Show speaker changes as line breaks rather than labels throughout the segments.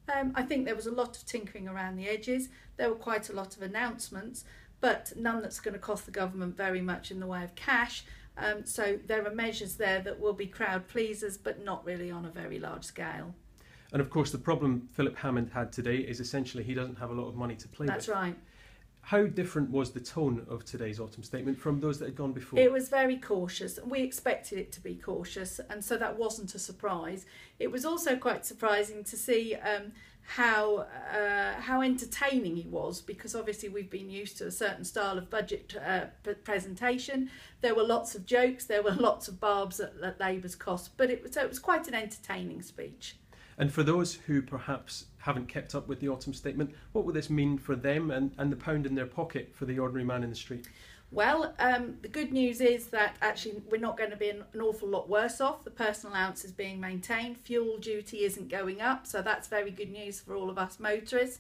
I think there was a lot of tinkering around the edges. There were quite a lot of announcements, but none that's going to cost the government very much in the way of cash. So there are measures there that will be crowd pleasers, but not really on a very large scale.
And of course, the problem Philip Hammond had today is essentially he doesn't have a lot of money to play with.
That's right.
How different was the tone of today's autumn statement from those that had gone before?
It was very cautious. We expected it to be cautious, and so that wasn't a surprise. It was also quite surprising to see how entertaining he was, because obviously we've been used to a certain style of budget presentation. There were lots of jokes, there were lots of barbs at Labour's cost, but it was quite an entertaining speech.
And for those who perhaps haven't kept up with the autumn statement, what will this mean for them and the pound in their pocket for the ordinary man in the street?
Well, the good news is that actually we're not going to be an awful lot worse off. The personal allowance is being maintained. Fuel duty isn't going up, so that's very good news for all of us motorists.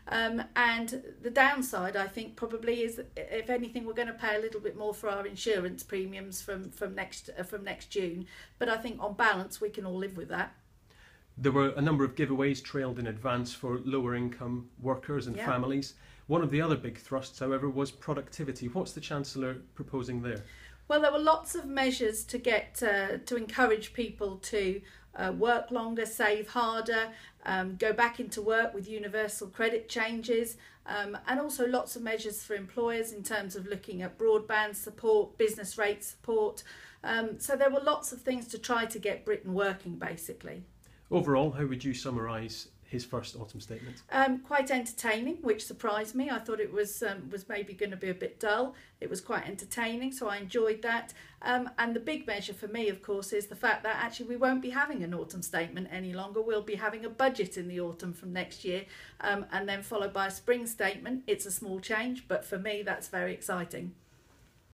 And the downside, I think, probably is that if anything, we're going to pay a little bit more for our insurance premiums from next June. But I think on balance, we can all live with that.
There were a number of giveaways trailed in advance for lower income workers and families. One of the other big thrusts, however, was productivity. What's the Chancellor proposing there?
Well, there were lots of measures to get to encourage people to work longer, save harder, go back into work with universal credit changes, and also lots of measures for employers in terms of looking at broadband support, business rate support. So there were lots of things to try to get Britain working, basically.
Overall, how would you summarise his first autumn statement?
Quite entertaining, which surprised me. I thought it was maybe going to be a bit dull. It was quite entertaining, so I enjoyed that. And the big measure for me, of course, is the fact that actually we won't be having an autumn statement any longer. We'll be having a budget in the autumn from next year, and then followed by a spring statement. It's a small change, but for me, that's very exciting.